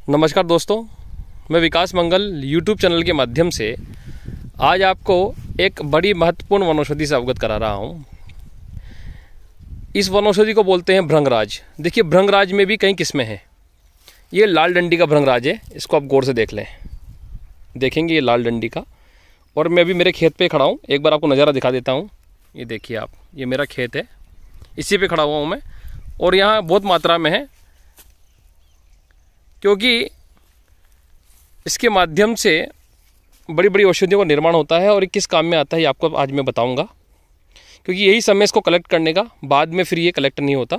नमस्कार दोस्तों, मैं विकास मंगल यूट्यूब चैनल के माध्यम से आज आपको एक बड़ी महत्वपूर्ण वनौषधि से अवगत करा रहा हूँ। इस वनौषधि को बोलते हैं भृंगराज। देखिए, भृंगराज में भी कई किस्में हैं। ये लाल डंडी का भृंगराज है, इसको आप गौर से देख लें। देखेंगे ये लाल डंडी का। और मैं अभी मेरे खेत पे खड़ा हूँ, एक बार आपको नज़ारा दिखा देता हूँ। ये देखिए आप, ये मेरा खेत है, इसी पे खड़ा हुआ हूँ मैं। और यहाँ बहुत मात्रा में है, क्योंकि इसके माध्यम से बड़ी बड़ी औषधियों का निर्माण होता है। और ये किस काम में आता है ये आपको आज मैं बताऊंगा, क्योंकि यही समय इसको कलेक्ट करने का। बाद में फिर ये कलेक्ट नहीं होता,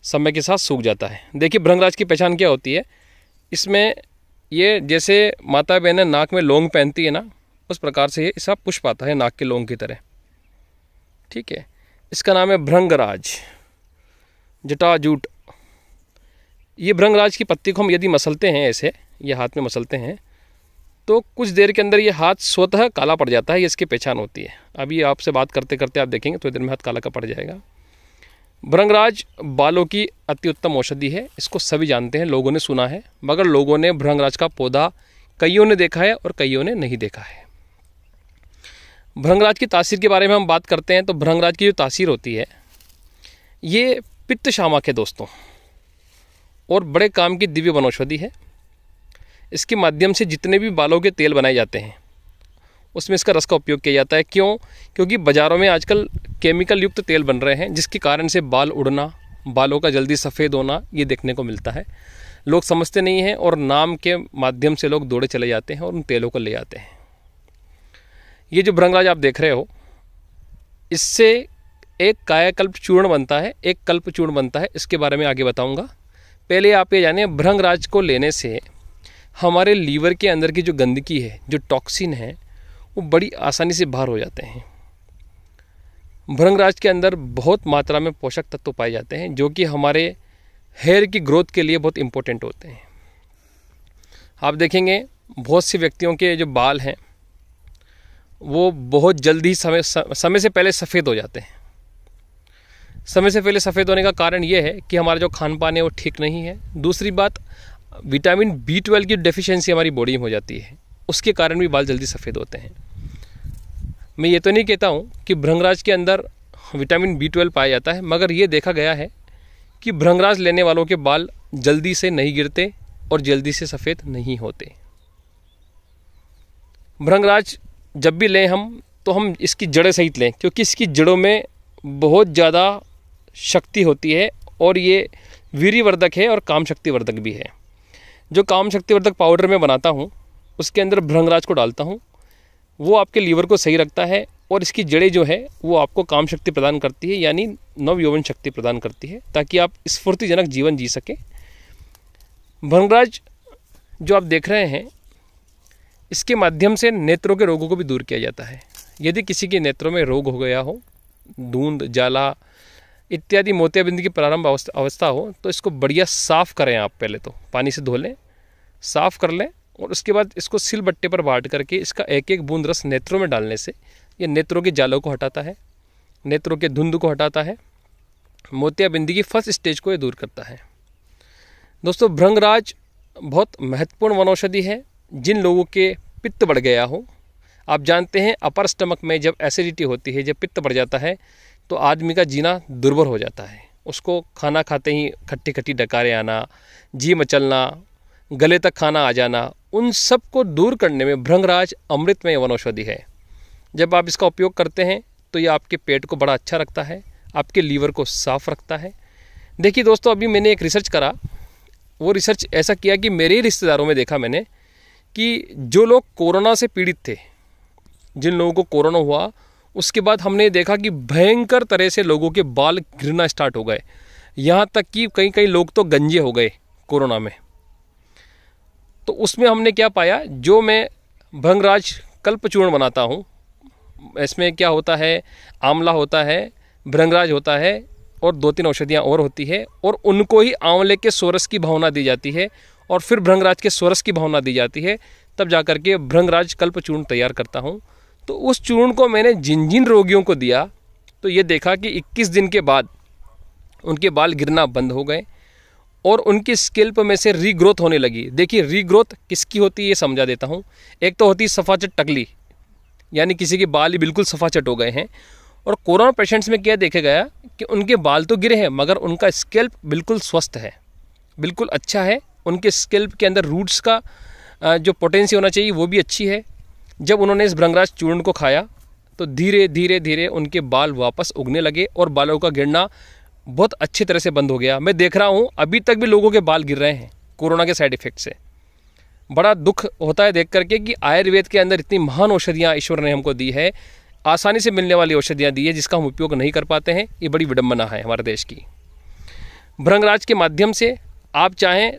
समय के साथ सूख जाता है। देखिए, भृंगराज की पहचान क्या होती है। इसमें ये जैसे माता बहनें नाक में लौंग पहनती है ना, उस प्रकार से ये इसका पुष्प आता है नाक के लौंग की तरह। ठीक है, इसका नाम है भृंगराज जटाजूट। ये भृंगराज की पत्ती को हम यदि मसलते हैं, ऐसे ये हाथ में मसलते हैं, तो कुछ देर के अंदर ये हाथ स्वतः काला पड़ जाता है। ये इसकी पहचान होती है। अभी आपसे बात करते करते आप देखेंगे तो देर में हाथ काला का पड़ जाएगा। भृंगराज बालों की अति उत्तम औषधि है, इसको सभी जानते हैं, लोगों ने सुना है, मगर लोगों ने भृंगराज का पौधा कईयों ने देखा है और कईयों ने नहीं देखा है। भृंगराज की तासीर के बारे में हम बात करते हैं तो भृंगराज की जो तासीर होती है, ये पित्त शामक है दोस्तों, और बड़े काम की दिव्य वनौषधि है। इसके माध्यम से जितने भी बालों के तेल बनाए जाते हैं उसमें इसका रस का उपयोग किया जाता है। क्यों? क्योंकि बाज़ारों में आजकल केमिकल युक्त तेल बन रहे हैं, जिसके कारण से बाल उड़ना, बालों का जल्दी सफ़ेद होना ये देखने को मिलता है। लोग समझते नहीं हैं और नाम के माध्यम से लोग दौड़े चले जाते हैं और उन तेलों को ले आते हैं। ये जो भृंगराज आप देख रहे हो, इससे एक कायाकल्प चूर्ण बनता है, एक कल्प चूर्ण बनता है। इसके बारे में आगे बताऊँगा। पहले आप ये जानिए, भृंगराज को लेने से हमारे लीवर के अंदर की जो गंदगी है, जो टॉक्सिन है, वो बड़ी आसानी से बाहर हो जाते हैं। भृंगराज के अंदर बहुत मात्रा में पोषक तत्व पाए जाते हैं, जो कि हमारे हेयर की ग्रोथ के लिए बहुत इम्पोर्टेंट होते हैं। आप देखेंगे बहुत से व्यक्तियों के जो बाल हैं वो बहुत जल्दी समय से पहले सफ़ेद हो जाते हैं। समय से पहले सफ़ेद होने का कारण ये है कि हमारा जो खान पान है वो ठीक नहीं है। दूसरी बात, विटामिन B12 की डेफिशिएंसी हमारी बॉडी में हो जाती है, उसके कारण भी बाल जल्दी सफ़ेद होते हैं। मैं ये तो नहीं कहता हूँ कि भृंगराज के अंदर विटामिन B12 पाया जाता है, मगर ये देखा गया है कि भृंगराज लेने वालों के बाल जल्दी से नहीं गिरते और जल्दी से सफ़ेद नहीं होते। भृंगराज जब भी लें हम, तो हम इसकी जड़ें सहित लें, क्योंकि इसकी जड़ों में बहुत ज़्यादा शक्ति होती है और ये वीर्यवर्धक है और काम शक्तिवर्धक भी है। जो काम शक्तिवर्धक पाउडर मैं बनाता हूँ उसके अंदर भृंगराज को डालता हूँ, वो आपके लीवर को सही रखता है। और इसकी जड़ें जो है वो आपको काम शक्ति प्रदान करती है, यानी नव यौवन शक्ति प्रदान करती है, ताकि आप स्फूर्तिजनक जीवन जी सकें। भृंगराज जो आप देख रहे हैं, इसके माध्यम से नेत्रों के रोगों को भी दूर किया जाता है। यदि किसी के नेत्रों में रोग हो गया हो, धुंध, जाला इत्यादि मोतियाबिंद की प्रारंभ अवस्था हो, तो इसको बढ़िया साफ़ करें। आप पहले तो पानी से धो लें, साफ़ कर लें, और उसके बाद इसको सिलबट्टे पर बांट करके इसका एक एक बूंद रस नेत्रों में डालने से ये नेत्रों के जालों को हटाता है, नेत्रों के धुंध को हटाता है, मोतियाबिंद की फर्स्ट स्टेज को ये दूर करता है। दोस्तों, भृंगराज बहुत महत्वपूर्ण वनौषधि है। जिन लोगों के पित्त बढ़ गया हो, आप जानते हैं अपर स्टमक में जब एसिडिटी होती है, जब पित्त बढ़ जाता है, तो आदमी का जीना दुर्भर हो जाता है। उसको खाना खाते ही खट्टी खट्टी डकारें आना, जी मचलना, गले तक खाना आ जाना, उन सब को दूर करने में भृंगराज अमृतमय वनौषधि है। जब आप इसका उपयोग करते हैं तो ये आपके पेट को बड़ा अच्छा रखता है, आपके लीवर को साफ रखता है। देखिए दोस्तों, अभी मैंने एक रिसर्च करा। वो रिसर्च ऐसा किया कि मेरे ही रिश्तेदारों में देखा मैंने कि जो लोग कोरोना से पीड़ित थे, जिन लोगों को कोरोना हुआ, उसके बाद हमने देखा कि भयंकर तरह से लोगों के बाल गिरना स्टार्ट हो गए। यहाँ तक कि कई लोग तो गंजे हो गए कोरोना में। तो उसमें हमने क्या पाया, जो मैं भृंगराज कल्प चूर्ण बनाता हूँ, इसमें क्या होता है, आंवला होता है, भृंगराज होता है और 2-3 औषधियाँ और होती है, और उनको ही आंवले के सोरस की भावना दी जाती है और फिर भृंगराज के सोरस की भावना दी जाती है, तब जाकर के भृंगराज कल्प चूर्ण तैयार करता हूँ। तो उस चूर्ण को मैंने जिन जिन रोगियों को दिया, तो ये देखा कि 21 दिन के बाद उनके बाल गिरना बंद हो गए और उनकी स्कैल्प में से रीग्रोथ होने लगी। देखिए रीग्रोथ किसकी होती है ये समझा देता हूँ। एक तो होती है सफाचट टकली, यानी किसी के बाल ही बिल्कुल सफाचट हो गए हैं। और कोरोना पेशेंट्स में क्या देखा गया कि उनके बाल तो गिरे हैं मगर उनका स्कैल्प बिल्कुल स्वस्थ है, बिल्कुल अच्छा है। उनके स्कैल्प के अंदर रूट्स का जो पोटेंसी होना चाहिए वो भी अच्छी है। जब उन्होंने इस भृंगराज चूर्ण को खाया तो धीरे धीरे धीरे उनके बाल वापस उगने लगे और बालों का गिरना बहुत अच्छी तरह से बंद हो गया। मैं देख रहा हूँ अभी तक भी लोगों के बाल गिर रहे हैं कोरोना के साइड इफ़ेक्ट से। बड़ा दुख होता है देख करके कि आयुर्वेद के अंदर इतनी महान औषधियाँ ईश्वर ने हमको दी है, आसानी से मिलने वाली औषधियाँ दी है, जिसका हम उपयोग नहीं कर पाते हैं। ये बड़ी विडंबना है हमारे देश की। भृंगराज के माध्यम से आप चाहें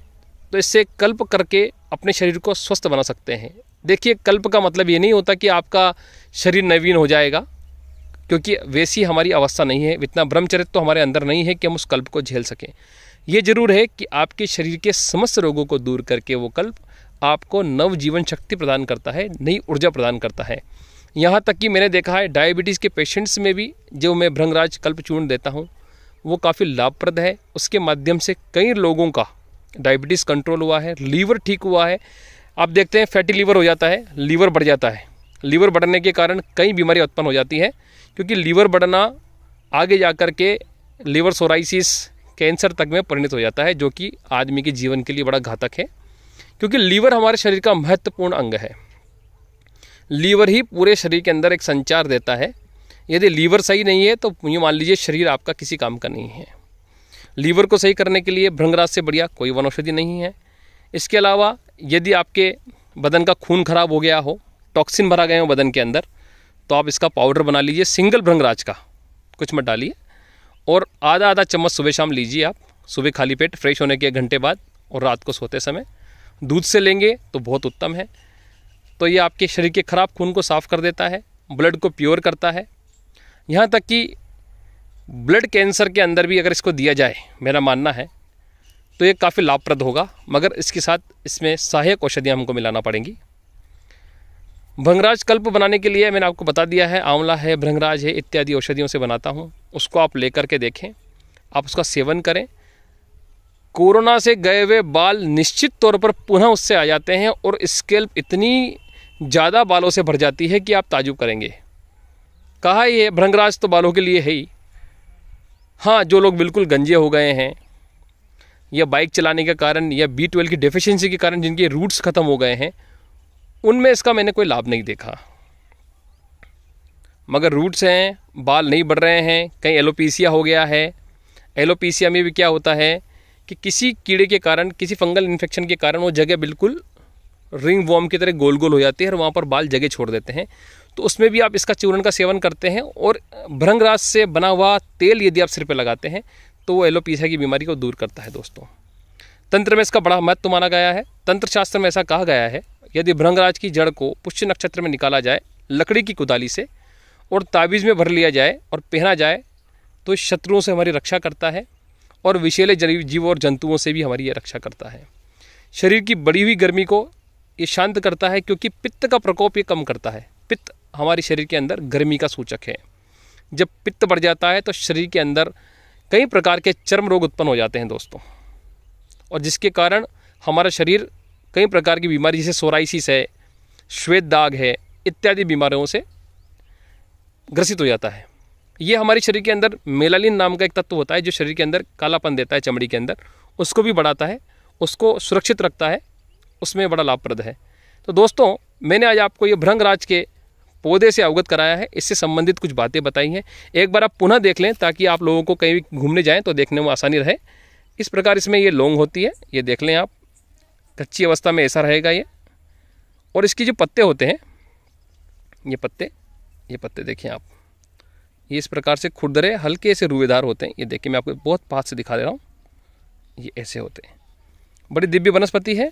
तो इससे कल्प करके अपने शरीर को स्वस्थ बना सकते हैं। देखिए कल्प का मतलब ये नहीं होता कि आपका शरीर नवीन हो जाएगा, क्योंकि वैसी हमारी अवस्था नहीं है, इतना ब्रह्मचर्य तो हमारे अंदर नहीं है कि हम उस कल्प को झेल सकें। ये जरूर है कि आपके शरीर के समस्त रोगों को दूर करके वो कल्प आपको नव जीवन शक्ति प्रदान करता है, नई ऊर्जा प्रदान करता है। यहाँ तक कि मैंने देखा है डायबिटीज़ के पेशेंट्स में भी जो मैं भृंगराज कल्प चूर्ण देता हूँ वो काफ़ी लाभप्रद है। उसके माध्यम से कई लोगों का डायबिटीज़ कंट्रोल हुआ है, लीवर ठीक हुआ है। आप देखते हैं फैटी लीवर हो जाता है, लीवर बढ़ जाता है। लीवर बढ़ने के कारण कई बीमारियाँ उत्पन्न हो जाती हैं, क्योंकि लीवर बढ़ना आगे जा कर के लीवर सोराइसिस, कैंसर तक में परिणत हो जाता है, जो कि आदमी के जीवन के लिए बड़ा घातक है। क्योंकि लीवर हमारे शरीर का महत्वपूर्ण अंग है। लीवर ही पूरे शरीर के अंदर एक संचार देता है। यदि लीवर सही नहीं है तो ये मान लीजिए शरीर आपका किसी काम का नहीं है। लीवर को सही करने के लिए भृंगराज से बढ़िया कोई वनौषधि नहीं है। इसके अलावा यदि आपके बदन का खून खराब हो गया हो, टॉक्सिन भरा गए हो बदन के अंदर, तो आप इसका पाउडर बना लीजिए सिंगल भृंगराज का, कुछ मत डालिए, और आधा आधा चम्मच सुबह शाम लीजिए आप। सुबह खाली पेट फ्रेश होने के 1 घंटे बाद और रात को सोते समय दूध से लेंगे तो बहुत उत्तम है। तो ये आपके शरीर के खराब खून को साफ़ कर देता है, ब्लड को प्योर करता है। यहाँ तक कि ब्लड कैंसर के अंदर भी अगर इसको दिया जाए, मेरा मानना है, तो ये काफ़ी लाभप्रद होगा, मगर इसके साथ इसमें सहायक औषधियाँ हमको मिलाना पड़ेंगी। भृंगराज कल्प बनाने के लिए मैंने आपको बता दिया है, आंवला है, भृंगराज है, इत्यादि औषधियों से बनाता हूँ। उसको आप लेकर के देखें, आप उसका सेवन करें। कोरोना से गए हुए बाल निश्चित तौर पर पुनः उससे आ जाते हैं और स्कैल्प इतनी ज़्यादा बालों से भर जाती है कि आप ताजुब करेंगे। कहा ये भृंगराज तो बालों के लिए है ही। हाँ, जो लोग बिल्कुल गंजे हो गए हैं या बाइक चलाने के कारण या B12 की डेफिशिएंसी के कारण जिनके रूट्स ख़त्म हो गए हैं, उनमें इसका मैंने कोई लाभ नहीं देखा। मगर रूट्स हैं, बाल नहीं बढ़ रहे हैं, कहीं एलोपीसिया हो गया है। एलोपीसिया में भी क्या होता है कि किसी कीड़े के कारण, किसी फंगल इन्फेक्शन के कारण वो जगह बिल्कुल रिंग वॉर्म की तरह गोल गोल हो जाती है और वहाँ पर बाल जगह छोड़ देते हैं। तो उसमें भी आप इसका चूर्ण का सेवन करते हैं और भृंगराज से बना हुआ तेल यदि आप सिर पे लगाते हैं तो वो एलोपीसिया की बीमारी को दूर करता है। दोस्तों, तंत्र में इसका बड़ा महत्व माना गया है। तंत्र शास्त्र में ऐसा कहा गया है, यदि भृंगराज की जड़ को पुष्य नक्षत्र में निकाला जाए लकड़ी की कुदाली से और ताबीज़ में भर लिया जाए और पहना जाए तो शत्रुओं से हमारी रक्षा करता है और विषैले जीव और जंतुओं से भी हमारी ये रक्षा करता है। शरीर की बढ़ी हुई गर्मी को ये शांत करता है, क्योंकि पित्त का प्रकोप ये कम करता है। पित्त हमारे शरीर के अंदर गर्मी का सूचक है। जब पित्त बढ़ जाता है तो शरीर के अंदर कई प्रकार के चर्म रोग उत्पन्न हो जाते हैं दोस्तों, और जिसके कारण हमारा शरीर कई प्रकार की बीमारी जैसे सोराइसिस है, श्वेत दाग है, इत्यादि बीमारियों से ग्रसित हो जाता है। ये हमारे शरीर के अंदर मेलानिन नाम का एक तत्व होता है जो शरीर के अंदर कालापन देता है चमड़ी के अंदर, उसको भी बढ़ाता है, उसको सुरक्षित रखता है, उसमें बड़ा लाभप्रद है। तो दोस्तों, मैंने आज आपको ये भृंगराज के पौधे से अवगत कराया है, इससे संबंधित कुछ बातें बताई हैं। एक बार आप पुनः देख लें ताकि आप लोगों को कहीं भी घूमने जाएं तो देखने में आसानी रहे। इस प्रकार इसमें ये लौंग होती है, ये देख लें आप, कच्ची अवस्था में ऐसा रहेगा ये। और इसकी जो पत्ते होते हैं, ये पत्ते देखिए आप, ये इस प्रकार से खुरदरे हल्के से रुएदार होते हैं। ये देखिए मैं आपको बहुत पास से दिखा दे रहा हूँ, ये ऐसे होते हैं। बड़ी दिव्य वनस्पति है,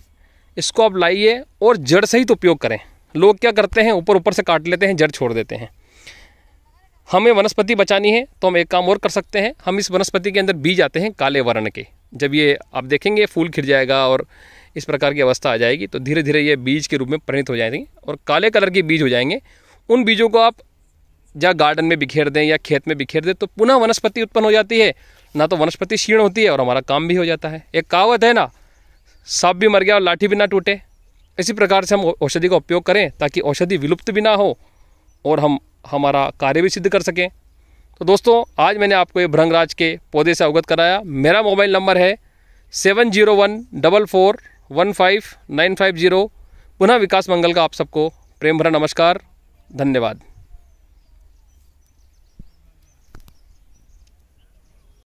इसको आप लाइए और जड़ सहित उपयोग करें। लोग क्या करते हैं, ऊपर से काट लेते हैं, जड़ छोड़ देते हैं। हमें वनस्पति बचानी है तो हम एक काम और कर सकते हैं, हम इस वनस्पति के अंदर बीज आते हैं काले वर्ण के। जब ये आप देखेंगे फूल खिल जाएगा और इस प्रकार की अवस्था आ जाएगी तो धीरे धीरे ये बीज के रूप में परिणत हो जाएंगे और काले कलर के बीज हो जाएंगे। उन बीजों को आप या गार्डन में बिखेर दें या खेत में बिखेर दें तो पुनः वनस्पति उत्पन्न हो जाती है। ना तो वनस्पति क्षीण होती है और हमारा काम भी हो जाता है। एक कहावत है ना, सांप भी मर गया और लाठी भी ना टूटे। इसी प्रकार से हम औषधि का उपयोग करें ताकि औषधि विलुप्त भी ना हो और हम हमारा कार्य भी सिद्ध कर सकें। तो दोस्तों, आज मैंने आपको ये भृंगराज के पौधे से अवगत कराया। मेरा मोबाइल नंबर है 7014415950। पुनः विकास मंगल का आप सबको प्रेम भरा नमस्कार, धन्यवाद।